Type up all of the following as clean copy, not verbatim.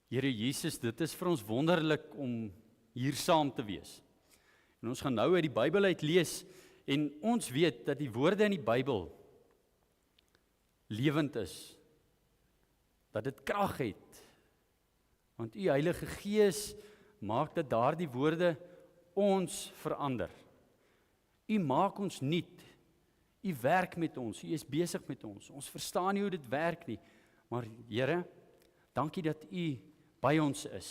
Here Jesus, dit is vir ons wonderlik om hier saam te wees. En ons gaan nou uit die Bybel uit lees en ons weet dat die woorde in die Bybel lewend is, dat dit krag het. Want U Heilige Gees maak dat daardie woorde ons verander. U maak ons nuut. U werk met ons, U is besig met ons. Ons verstaan nie hoe dit werk nie, maar Here, dankie dat U by ons is,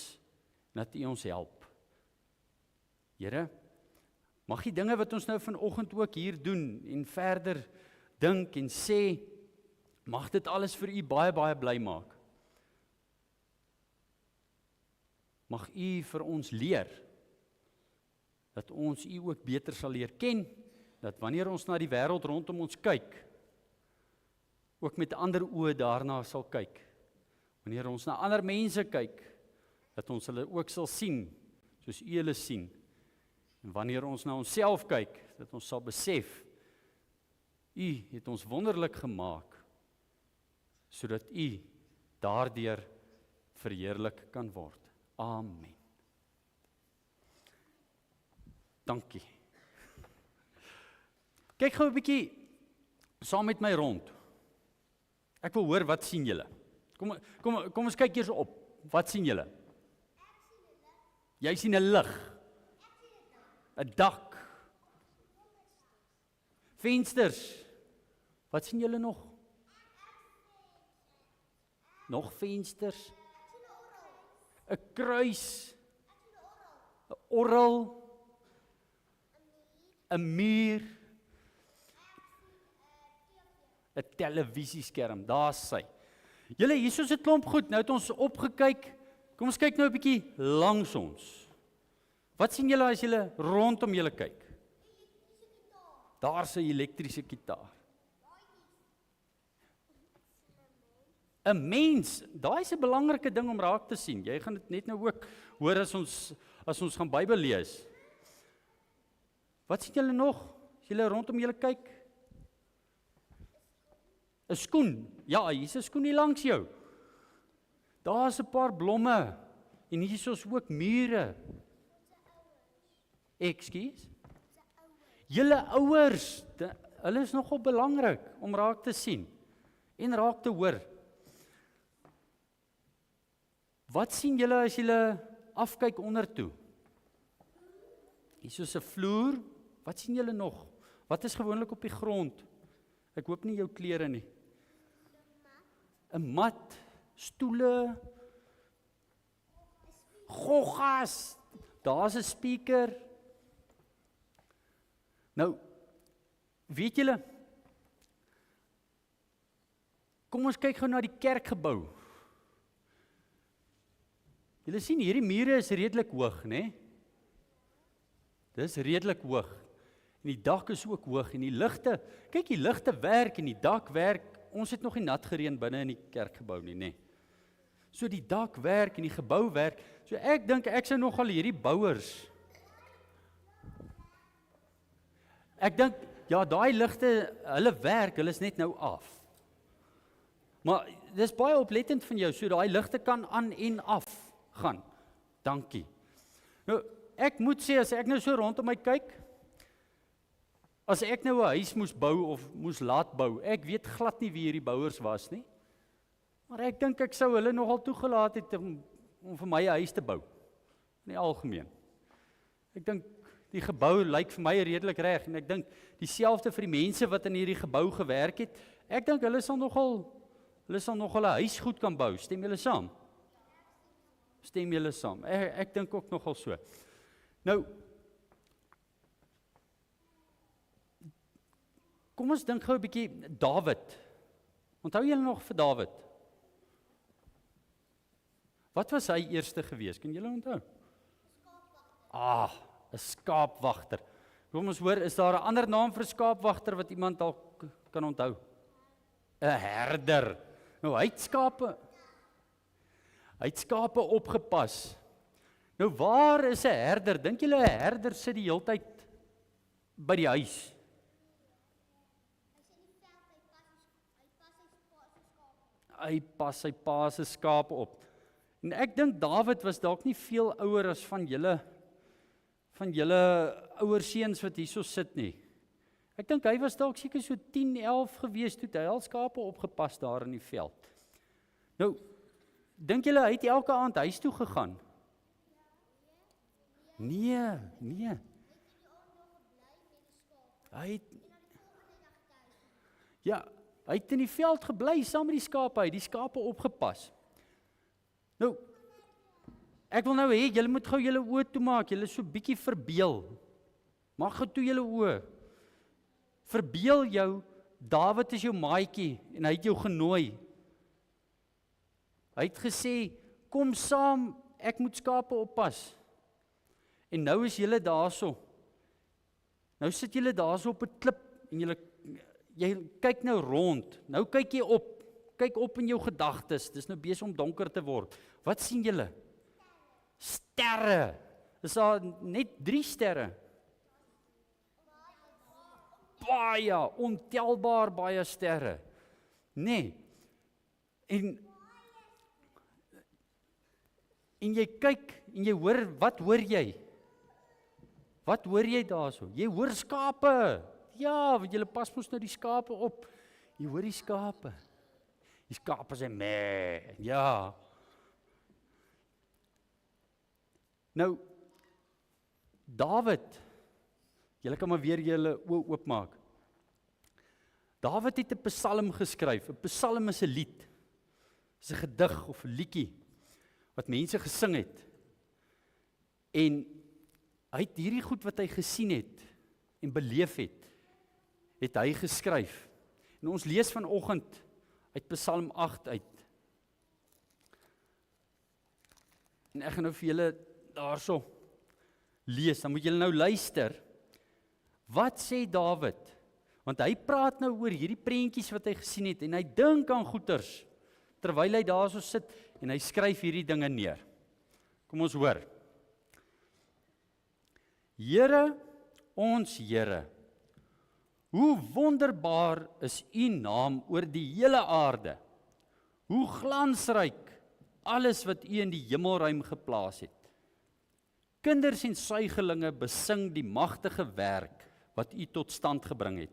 dat U ons help. Here, mag die dinge wat ons nou vanoggend ook hier doen en verder dink en sê, mag dit alles vir U baie, baie bly maak. Mag U vir ons leer, dat ons U ook beter sal leer ken, dat wanneer ons na die wêreld rondom ons kyk, ook met ander oë daarna sal kyk. Wanneer ons na ander mense kyk, dat ons hulle ook sal sien, soos U hulle sien. En wanneer ons na onsself kyk, dat ons sal besef, U het ons wonderlik gemaak, sodat U daardeur verheerlik kan word. Amen. Dankie. Kyk gou 'n bietjie saam met my rond. Ek wil hoor, wat sien julle? Kom ons kyk eers op. Wat sien julle? Jy sien 'n lig. 'n dak. Vensters. Wat sien julle nog? Nog vensters. 'n kruis. 'n orgel. 'n muur. 'n televisieskerm. Daar's sy. Julle, hier is 'n klomp goed. Nou het ons opgekyk. Kom ons kyk nou 'n bietjie langs ons. Wat sien julle as julle rondom julle kyk? Daar's 'n elektriese gitaar. 'n mens, daai is 'n belangrike ding om raak te sien. Jy gaan dit net nou ook hoor as ons gaan Bybel lees. Wat sien julle nog? As julle rondom julle kyk? 'n skoen. Ja, hier's 'n skoen hier langs jou. Daar's 'n paar blomme en hier is ons ook mure. Ekskuus. Julle ouers, hulle is nogal belangrik om raak te sien en raak te hoor. Wat sien julle as julle afkyk ondertoe? Hier is 'n vloer. Wat sien julle nog? Wat is gewoonlik op die grond? Ek hoop nie jou klere nie. 'n mat, stoele, goggas, daar's 'n speaker. Nou, weet julle, kom ons kyk gou na die kerkgebou. Julle sien, hierdie mure is redelik hoog, né? Dis redelik hoog. En die dak is ook hoog en die ligte, kyk die ligte werk en die dak werk. Ons het nog nie nat gereën binne in die kerkgebou nie, né? So die dak werk en die gebou werk. So ek dink ek sou nogal hierdie bouers. Ek dink ja, daai ligte, hulle werk, hulle is net nou af. Maar dis baie oplettend van jou, so daai ligte kan aan en af gaan. Dankie. Nou, ek moet sê, as ek nou so rondom my kyk, as ek nou 'n huis moes bou of moes laat bou, ek weet glad nie wie hierdie bouers was nie, maar ek dink ek sou hulle nogal toegelaat het om vir my 'n huis te bou, in die algemeen. Ek dink die gebou lyk vir my redelik reg, en ek dink dieselfde vir die mense wat in hierdie gebou gewerk het. Ek dink hulle sal nogal 'n huis goed kan bou. Stem julle saam? Stem julle saam? Ek dink ook nogal so. Nou, kom ons dink gou 'n bietjie Dawid. Onthou julle nog vir Dawid? Wat was hy eerste gewees? Kan julle onthou? 'n skaapwagter. Kom ons hoor, is daar 'n ander naam vir 'n skaapwagter wat iemand dalk kan onthou? 'n herder. Nou hy het skape opgepas. Nou waar is 'n herder? Dink julle 'n herder sit die heeltyd by die huis? Hy pas sy pa se skape op. En ek dink Dawid was dalk nie veel ouer as van julle ouer seuns wat hierso sit nie. Ek dink hy was dalk seker so 10, 11 gewees toe hy al skape opgepas daar in die veld. Nou, dink julle hy het elke aand huis toe gegaan? Nee. Hy het in die veld gebly saam met die skape, hy het die skape opgepas. Nou, ek wil nou hê, julle moet gou julle oë toemaak, julle so bietjie verbeel. Maak gou toe julle oë. Verbeel jou, Dawid is jou maatjie en hy het jou genooi. Hy het gesê, kom saam, ek moet skape oppas. En nou is julle daarso. Nou sit julle daarso op 'n klip en jy kyk nou rond. Nou kyk jy op. Kyk op in jou gedagtes. Dis nou besig om donker te word. Wat sien julle? Sterre. Is daar net 3 sterre? Baie, ontelbaar baie sterre. Nee. En jy kyk en jy hoor, wat hoor jy? Wat hoor jy daarso? Jy hoor skape. Ja, want julle pas mos nou die skape op. Jy hoor die skape. Die skape sê meh. Ja. Nou, Dawid, julle kan maar weer julle oë oopmaak. Dawid het 'n psalm geskryf. 'n Psalm is 'n lied. Dis 'n gedig of 'n liedjie wat mense gesing het. En hy het hierdie goed wat hy gesien het en beleef het hy geskryf. En ons lees vanoggend uit Psalm 8 uit. En ek gaan nou vir julle daarso lees, dan moet julle nou luister. Wat sê Dawid? Want hy praat nou oor hierdie prentjies wat hy gesien het en hy dink aan goeters terwyl hy daarso sit en hy skryf hierdie dinge neer. Kom ons hoor. Here, ons Here, hoe wonderbaar is U naam oor die hele aarde. Hoe glansryk alles wat U in die hemelruim geplaas het. Kinders en suigelinge besing die magtige werk wat U tot stand gebring het.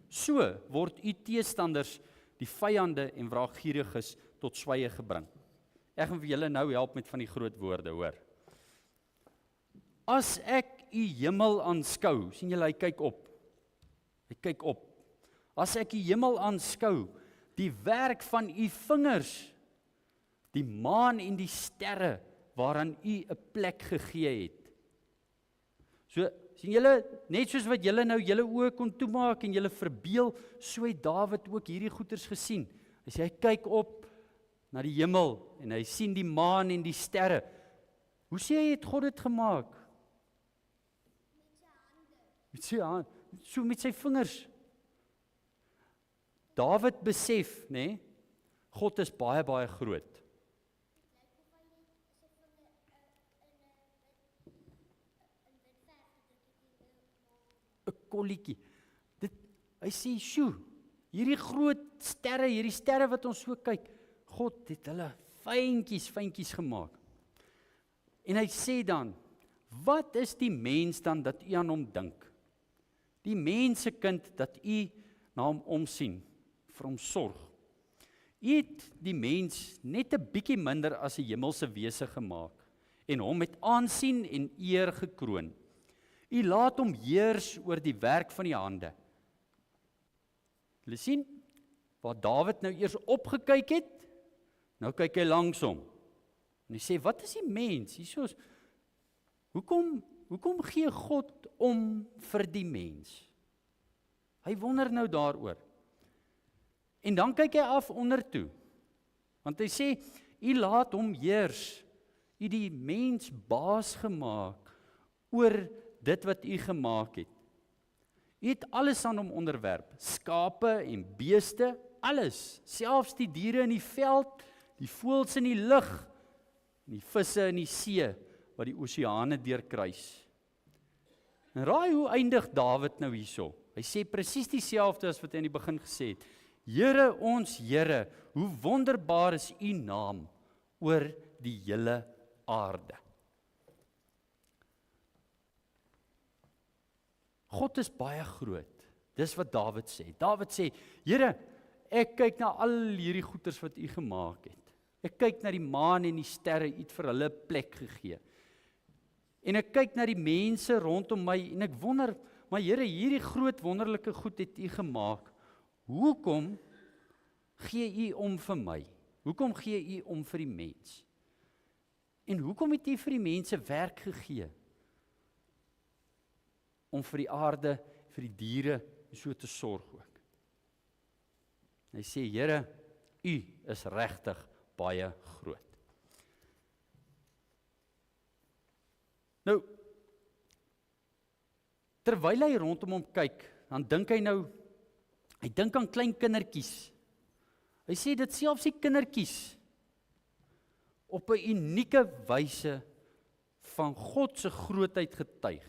So word U teestanders, die vyande en wraakgieriges tot swye gebring. Ek gaan vir julle nou help met van die groot woorde, hoor. As ek U hemel aanskou, sien julle, hy kyk op. Hy kyk op. As ek die hemel aanskou, die werk van U vingers, die maan en die sterre waaraan U 'n plek gegee het. So, sien julle, net soos wat julle nou julle oë kon toemaak en julle verbeel, so het Dawid ook hierdie goeters gesien. As hy kyk op na die hemel en hy sien die maan en die sterre. Hoe sê hy het God dit gemaak? Met sy hande. So met sy vingers. Dawid besef, nê, God is baie, baie groot. Kolletjie. Hy sê, "Sjoe, hierdie groot sterre, hierdie sterre wat ons so kyk, God het hulle fyntjies gemaak." En hy sê dan, "Wat is die mens dan dat U aan hom dink? Die mensekind dat U na hom omsien, vir hom sorg. U het die mens net 'n bietjie minder as 'n hemelse wese gemaak en hom met aansien en eer gekroon. U laat hom heers oor die werk van die hande." Julle sien, waar Dawid nou eers opgekyk het, nou kyk hy langs hom. En hy sê, wat is die mens? Hiersoos, hoekom gee God om vir die mens? Hy wonder nou daaroor. En dan kyk hy af onder toe. Want hy sê, U laat hom heers. U die mens baas gemaak oor dit wat U gemaak het. U het alles aan hom onderwerp, skape en beeste, alles, selfs die diere in die veld, die voëls in die lug, en die visse in die see, wat die oseane deurkruis. En raai hoe eindig Dawid nou hierso? Hy sê presies dieselfde as wat hy in die begin gesê het. Here, ons Here, hoe wonderbaar is U naam oor die hele aarde. God is baie groot. Dis wat Dawid sê. Dawid sê, Here, ek kyk na al hierdie goeders wat U gemaak het. Ek kyk na die maan en die sterre, U het vir hulle plek gegee. En ek kyk na die mense rondom my en ek wonder, maar Here, hierdie groot wonderlike goed het U gemaak. Hoekom gee U om vir my? Hoekom gee U om vir die mens? En hoekom het U vir die mense werk gegee? Om vir die aarde, vir die diere so te sorg ook. Hy sê, Here, U is regtig baie groot. Nou, terwyl hy rondom hom kyk, dan dink hy dink aan klein kindertjies. Hy sê dit selfs die kindertjies op 'n unieke wyse van God se grootheid getuig.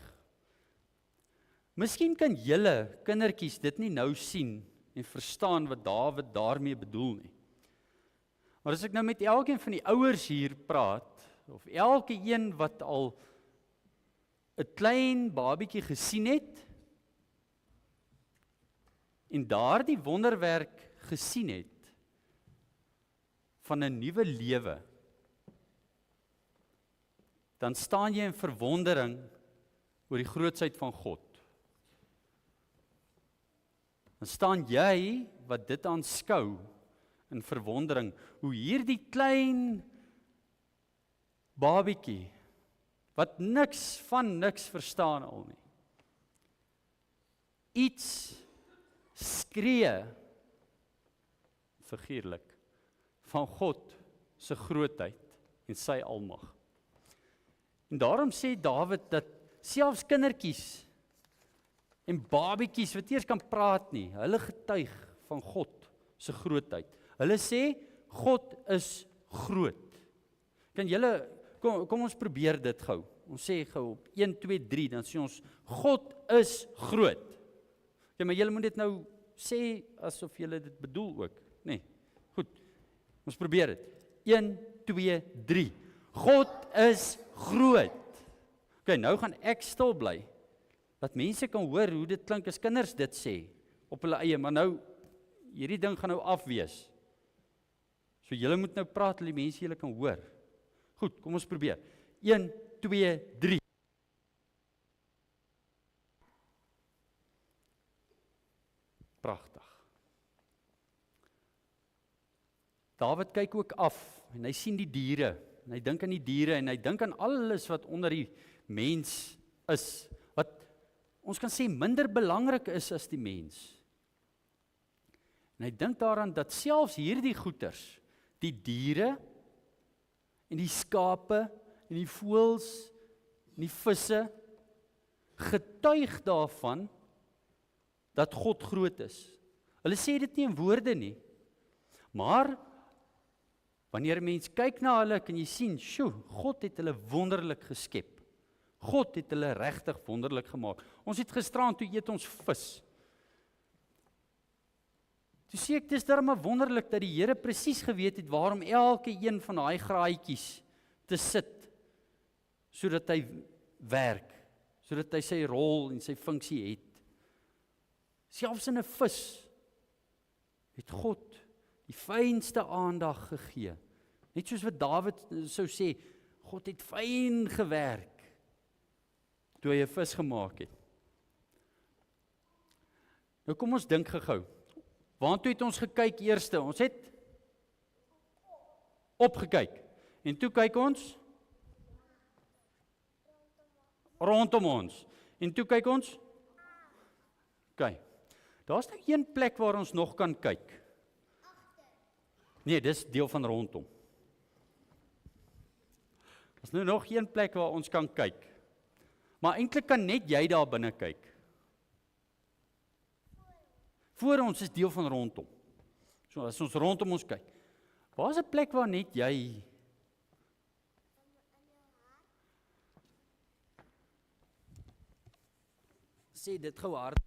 Miskien kan julle kindertjies dit nie nou sien en verstaan wat Dawid daarmee bedoel nie. Maar as ek nou met elkeen van die ouers hier praat, of elke een wat al 'n klein babietjie gesien het, en daardie wonderwerk gesien het, van 'n nuwe lewe, dan staan jy in verwondering oor die grootsheid van God. Dan staan jy, wat dit aanskou, in verwondering, hoe hierdie klein babietjie, wat niks van niks verstaan al nie, iets skree, figuurlik, van God se grootheid en sy almag. En daarom sê Dawid dat selfs kindertjies en babietjies wat eers kan praat nie, hulle getuig van God se grootheid. Hulle sê, God is groot. Kan julle, kom ons probeer dit gou. Ons sê gou op 1, 2, 3, dan sê ons, God is groot. Ja, maar julle moet dit nou sê, asof julle dit bedoel ook. Nee, goed, ons probeer dit. 1, 2, 3. God is groot. Ok, nou gaan ek stil bly, dat mense kan hoor hoe dit klink as kinders dit sê, op hulle eie, maar nou, hierdie ding gaan nou afwees. So julle moet nou praat, die mense julle kan hoor. Goed, kom ons probeer. 1, 2, 3. Pragtig. Dawid kyk ook af, en hy sien die diere, en hy dink aan die diere, en hy dink aan alles wat onder die mens is, wat ons kan sê minder belangrik is as die mens. En hy dink daaraan dat selfs hierdie goeters, die diere, en die skape, en die voëls, en die visse, getuig daarvan, dat God groot is. Hulle sê dit nie in woorde nie, maar, wanneer 'n mens kyk na hulle, kan jy sien, God het hulle wonderlik geskep. God het hulle regtig wonderlik gemaak. Ons het gisteraan toe eet ons vis. Toe sê ek, dis darem wonderlik dat die Here presies geweet het waarom elke een van daai graaitjies te sit, sodat hy werk, sodat hy sy rol en sy funksie het. Selfs in 'n vis het God die fynste aandag gegee. Net soos wat Dawid sou sê, God het fyn gewerk toe hy 'n vis gemaak het. Nou kom ons dink gou. Waartoe het ons gekyk eerste? Ons het opgekyk. En toe kyk ons rondom ons. En toe kyk ons kyk. Daar's nou een plek waar ons nog kan kyk. Nee, dis deel van rondom. Daar's nou nog een plek waar ons kan kyk. Maar eintlik kan net jy daar binne kyk. Voor ons is deel van rondom. So as ons rondom ons kyk. Waar is 'n plek waar net jy sê dit gou hard.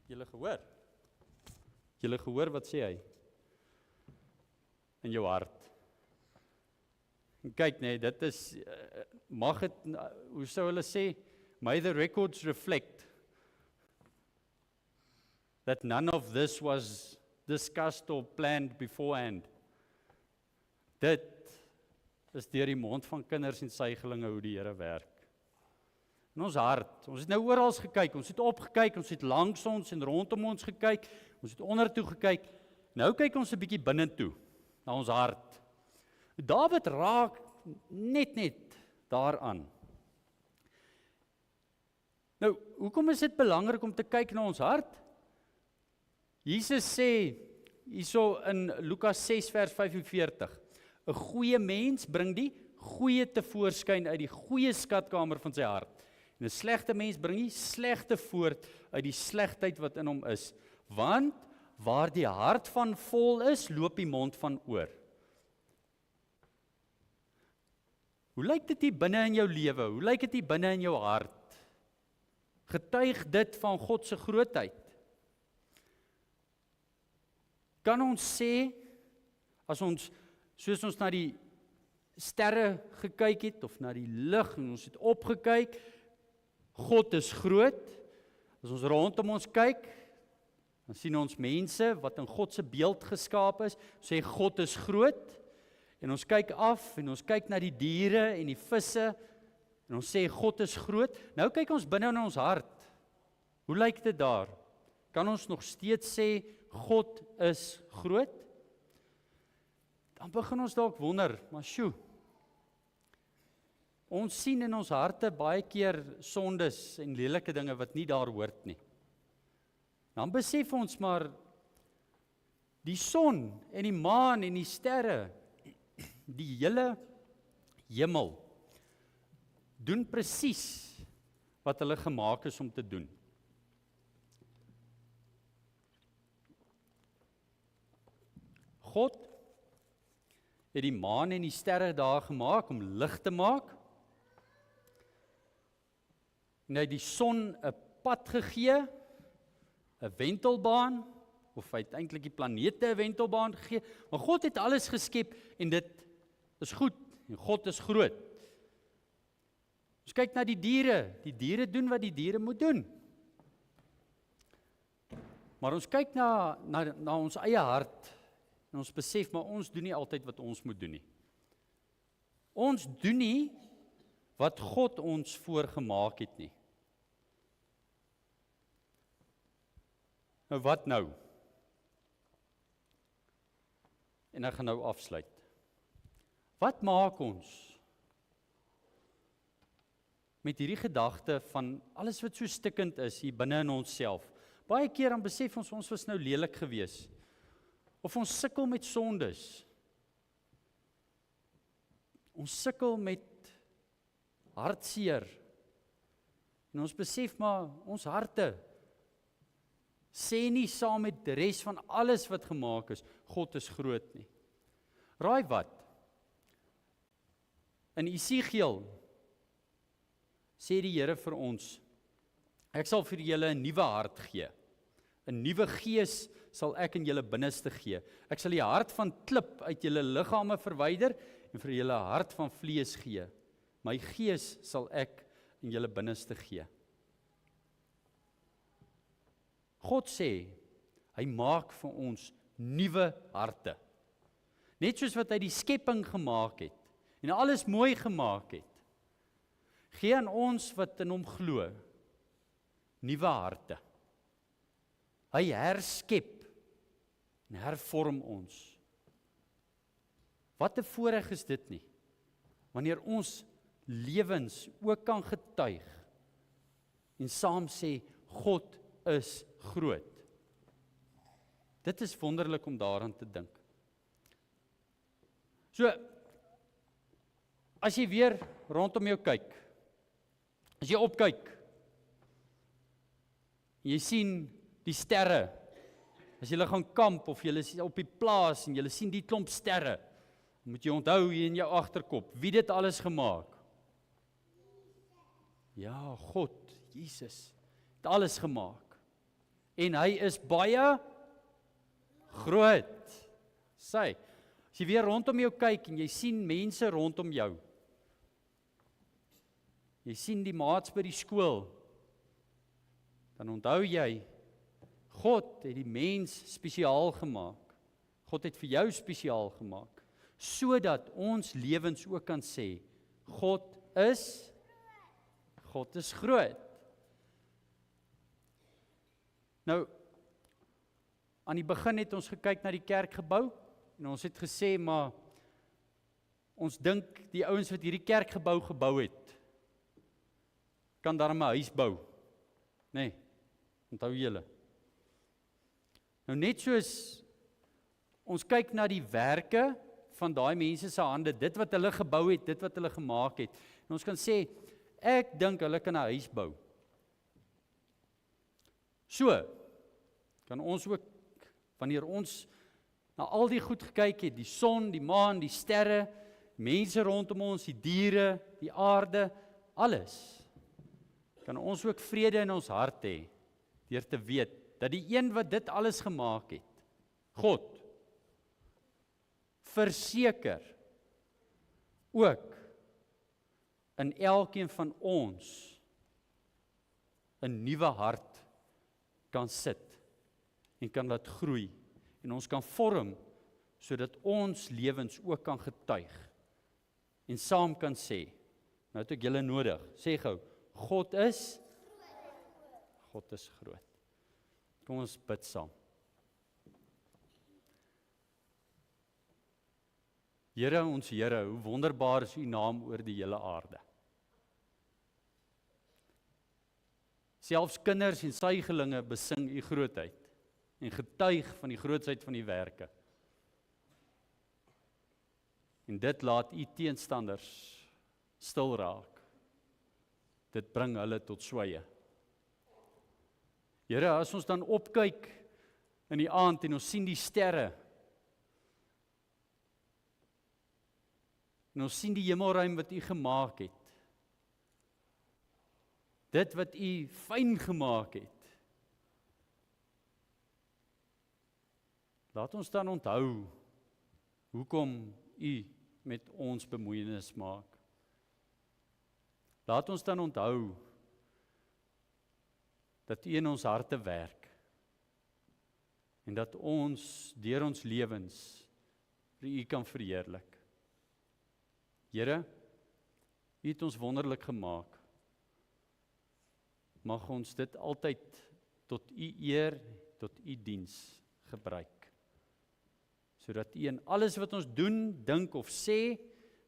Julle gehoor? Julle gehoor wat sê hy? in jou hart. En kyk nee, dit is mag dit, hoe sou hulle sê, may the records reflect that none of this was discussed or planned beforehand. Dit is deur die mond van kinders en suigelinge hoe die Here werk. In ons hart, ons het nou oral gekyk, ons het opgekyk, ons het langs ons en rondom ons gekyk, ons het onder toe gekyk, nou kyk ons 'n bietjie binne toe, na ons hart. Dawid raak net daaraan. Nou, hoekom is dit belangrik om te kyk na ons hart? Jesus sê, hierso in Lukas 6 vers 45, 'n goeie mens bring die goeie tevoorskyn uit die goeie skatkamer van sy hart. En 'n slegte mens bring die slegte voort uit die slegheid wat in hom is. Want waar die hart van vol is, loop die mond van oor. Hoe lyk dit hier binne in jou lewe? Hoe lyk dit hier binne in jou hart? Getuig dit van God se grootheid? Kan ons sê, as ons, soos ons na die sterre gekyk het, of na die lig, en ons het opgekyk, God is groot. As ons rondom ons kyk, dan sien ons mense wat in God se beeld geskaap is, sê God is groot, en ons kyk af, en ons kyk na die diere en die visse, en ons sê God is groot. Nou kyk ons binne in ons hart. Hoe lyk dit daar? Kan ons nog steeds sê God is groot? Dan begin ons dalk wonder, maar sjoe, ons sien in ons harte baie keer sondes en lelike dinge wat nie daar hoort nie. Dan besef ons maar, die son en die maan en die sterre, die hele hemel, doen presies wat hulle gemaak is om te doen. God het die maan en die sterre daar gemaak om lig te maak. En hy het die son 'n pad gegee, 'n wentelbaan, of hy het eintlik die planete 'n wentelbaan gegee, maar God het alles geskep en dit is goed, en God is groot. Ons kyk na die diere doen wat die diere moet doen. Maar ons kyk na ons eie hart, en ons besef, maar ons doen nie altyd wat ons moet doen nie. Ons doen nie wat God ons voorgemaak het nie. Nou wat nou? En ek gaan nou afsluit. Wat maak ons met hierdie gedagte van alles wat so stikkend is hier binne in onsself? Baie keer dan besef ons was nou lelik geweest. Of ons sukkel met sondes. Ons sukkel met hartseer. En ons besef maar, ons harte sê nie saam met die res van alles wat gemaak is, God is groot nie. Raai wat? In Esegiel sê die Here vir ons, ek sal vir julle 'n nuwe hart gee. 'n Nuwe gees sal ek in julle binneste gee. Ek sal die hart van klip uit julle liggame verwyder en vir julle 'n hart van vlees gee. My gees sal ek in julle binneste gee. God sê, hy maak vir ons nuwe harte. Net soos wat hy die skepping gemaak het en alles mooi gemaak het, gee aan ons wat in hom glo, nuwe harte. Hy herskep en hervorm ons. Wat 'n voorreg is dit nie, wanneer ons lewens ook kan getuig en saam sê, God is groot. Dit is wonderlik om daaraan te dink. So, as jy weer rondom jou kyk, as jy opkyk, jy sien die sterre, as jy gaan kamp of jy is op die plaas en jy sien die klomp sterre, moet jy onthou hier in jou agterkop, wie dit alles gemaak? Ja, God, Jesus, het alles gemaak. En hy is baie groot. As As jy weer rondom jou kyk en jy sien mense rondom jou. Jy sien die maats by die skool. Dan onthou jy, God het die mens spesiaal gemaak. God het vir jou spesiaal gemaak, sodat ons lewens ook kan sê, God is groot. Nou, aan die begin het ons gekyk na die kerkgebou, en ons het gesê, maar ons dink die ouens wat hierdie kerkgebou gebou het, kan daarom 'n huis bou. Nee, onthou julle. Nou net soos ons kyk na die werke van daai mense se hande, dit wat hulle gebou het, dit wat hulle gemaak het. En ons kan sê, ek dink hulle kan 'n huis bou. So, kan ons ook, wanneer ons na al die goed gekyk het, die son, die maan, die sterre, mense rondom ons, die diere, die aarde, alles, kan ons ook vrede in ons hart hê, deur te weet, dat die een wat dit alles gemaak het, God, verseker, ook, in elkeen van ons, 'n nuwe hart, kan sit, en kan laat groei, en ons kan vorm, sodat ons lewens ook kan getuig, en saam kan sê, nou het ek julle nodig, sê gou, God is groot. Kom ons bid saam. Here, ons Here, hoe wonderbaar is u naam oor die hele aarde. Selfs kinders en suigelinge besing u grootheid en getuig van die grootsheid van die werke. En dit laat u teenstanders stil raak. Dit bring hulle tot swye. Here, as ons dan opkyk in die aand en ons sien die sterre, en ons sien die hemelruim wat u gemaak het, dit wat u fyn gemaak het, laat ons dan onthou, hoekom u met ons bemoeienis maak. Laat ons dan onthou, dat u in ons harte werk, en dat ons, deur ons lewens, vir u kan verheerlik. Here, u het ons wonderlik gemaak. Mag ons dit altyd tot u eer, tot u diens gebruik. Sodat u in alles wat ons doen, dink of sê,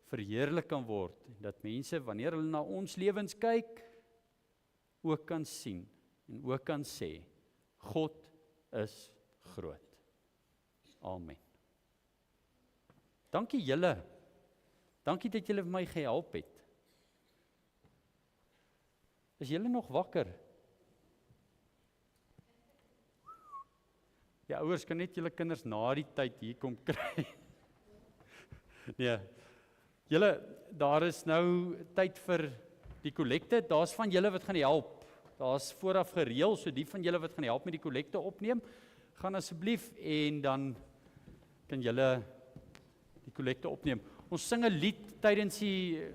verheerlik kan word. Dat mense, wanneer hulle na ons lewens kyk, ook kan sien, en ook kan sê, God is groot. Amen. Dankie julle. Dankie dat julle vir my gehelp het. Is julle nog wakker? Ja, ouers kan net julle kinders na die tyd hier kom kry. Nee. Julle, daar is nou tyd vir die kollekte. Daar's van julle wat gaan help. Daar's vooraf gereël, so die van julle wat gaan help met die kollekte opneem, gaan asseblief en dan kan julle die kollekte opneem. Ons sing 'n lied tydens die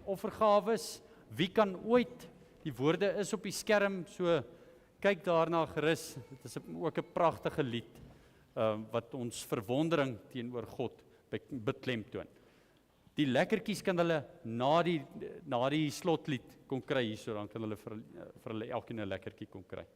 offergawes. Wie kan ooit? Die woorde is op die skerm, so kyk daarna gerus. Dit is ook 'n pragtige lied wat ons verwondering teenoor God beklemtoon. Die lekkertjies kan hulle na die slotlied kon kry hierso, dan kan hulle vir hulle elkeen 'n lekkertjie kon kry.